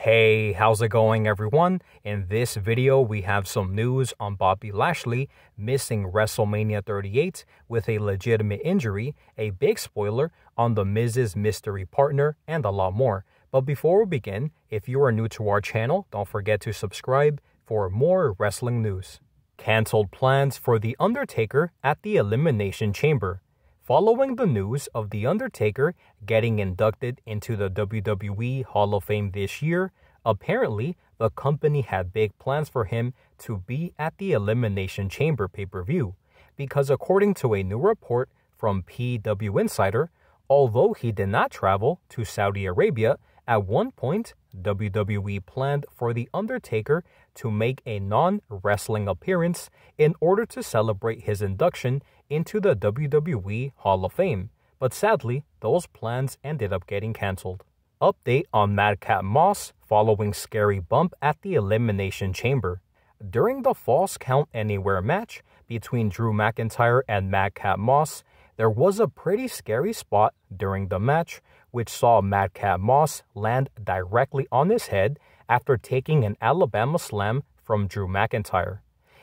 Hey, how's it going everyone? In this video, we have some news on Bobby Lashley missing WrestleMania 38 with a legitimate injury, a big spoiler on the Miz's mystery partner, and a lot more. But before we begin, if you are new to our channel, don't forget to subscribe for more wrestling news. Cancelled plans for The Undertaker at the Elimination Chamber. Following the news of The Undertaker getting inducted into the WWE Hall of Fame this year, apparently the company had big plans for him to be at the Elimination Chamber pay-per-view, because according to a new report from PWINSIDER, although he did not travel to Saudi Arabia, at one point WWE planned for The Undertaker to make a non-wrestling appearance in order to celebrate his induction into the WWE Hall of Fame, but sadly, those plans ended up getting cancelled. Update on MadCap Moss following scary bump at the Elimination Chamber. During the False Count Anywhere match between Drew McIntyre and Madcap Moss, there was a pretty scary spot during the match, which saw Madcap Moss land directly on his head after taking an Alabama slam from Drew McIntyre.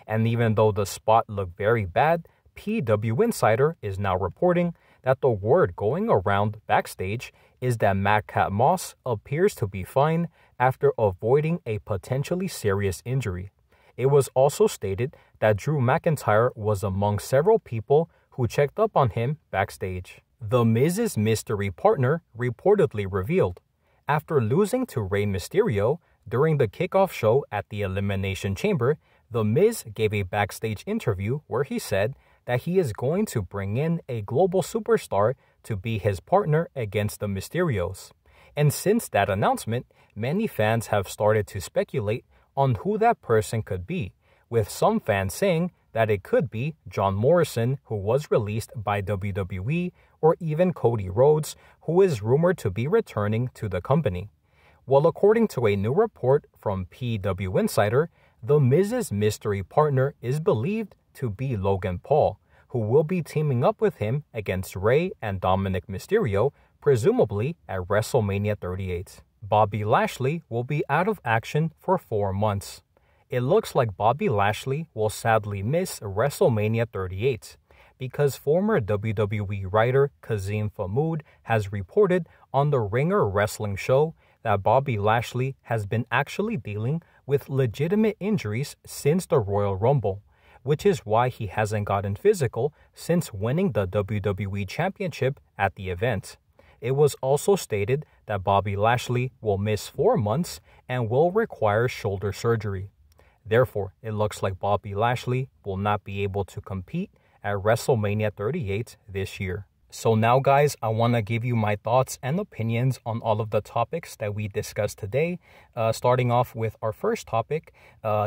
And even though the spot looked very bad, PWINSIDER is now reporting that the word going around backstage is that Madcap Moss appears to be fine after avoiding a potentially serious injury. It was also stated that Drew McIntyre was among several people who checked up on him backstage. The Miz's mystery partner reportedly revealed. After losing to Rey Mysterio during the kickoff show at the Elimination Chamber, The Miz gave a backstage interview where he said that he is going to bring in a global superstar to be his partner against the Mysterios. And since that announcement, many fans have started to speculate on who that person could be, with some fans saying that it could be John Morrison, who was released by WWE, or even Cody Rhodes, who is rumored to be returning to the company. Well, according to a new report from PWINSIDER, The Miz's mystery partner is believed to be Logan Paul, who will be teaming up with him against Rey and Dominic Mysterio, presumably at WrestleMania 38. Bobby Lashley will be out of action for 4 months. It looks like Bobby Lashley will sadly miss WrestleMania 38 because former WWE writer Kazim Famoud has reported on the Ringer Wrestling show that Bobby Lashley has been actually dealing with legitimate injuries since the Royal Rumble, which is why he hasn't gotten physical since winning the WWE Championship at the event. It was also stated that Bobby Lashley will miss 4 months and will require shoulder surgery. Therefore, it looks like Bobby Lashley will not be able to compete at WrestleMania 38 this year. So now guys, I want to give you my thoughts and opinions on all of the topics that we discussed today. Starting off with our first topic,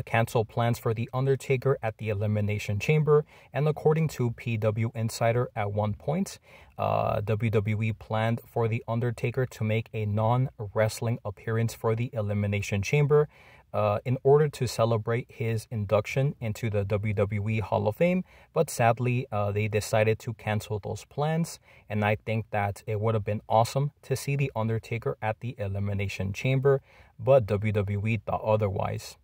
cancel plans for The Undertaker at the Elimination Chamber. And according to PWINSIDER, at one point, WWE planned for The Undertaker to make a non-wrestling appearance for the Elimination Chamber in order to celebrate his induction into the WWE Hall of Fame, but sadly, they decided to cancel those plans, and I think that it would have been awesome to see The Undertaker at the Elimination Chamber, but WWE thought otherwise.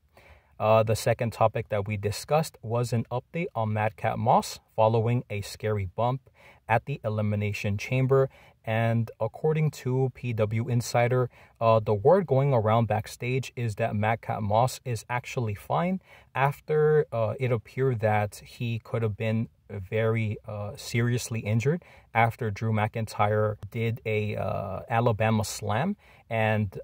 The second topic that we discussed was an update on Madcap Moss following a scary bump at the Elimination Chamber. And according to PWINSIDER, the word going around backstage is that Madcap Moss is actually fine after it appeared that he could have been very seriously injured after Drew McIntyre did a Alabama slam and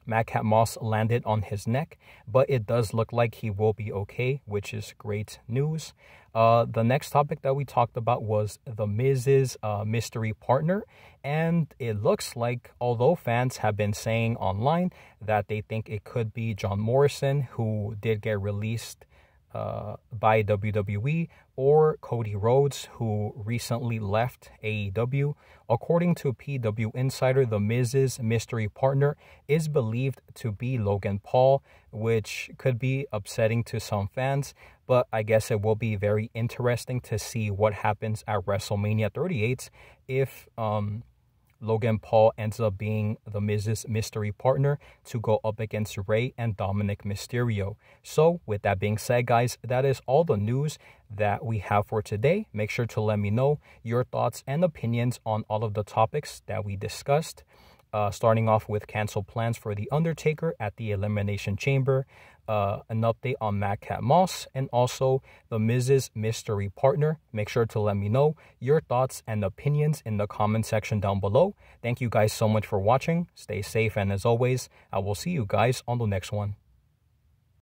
Madcap Moss landed on his neck, but it does look like he will be okay, which is great news. The next topic that we talked about was The Miz's mystery partner, and it looks like, although fans have been saying online that they think it could be John Morrison, who did get released by WWE, or Cody Rhodes, who recently left AEW. According to PWINSIDER, The Miz's mystery partner is believed to be Logan Paul, which could be upsetting to some fans, but I guess it will be very interesting to see what happens at WrestleMania 38 if Logan Paul ends up being the Miz's mystery partner to go up against Rey and Dominic Mysterio. So with that being said, guys, that is all the news that we have for today. Make sure to let me know your thoughts and opinions on all of the topics that we discussed. Starting off with canceled plans for The Undertaker at the Elimination Chamber, an update on MadCap Moss, and also the Miz's mystery partner. Make sure to let me know your thoughts and opinions in the comment section down below. Thank you guys so much for watching. Stay safe, and as always, I will see you guys on the next one.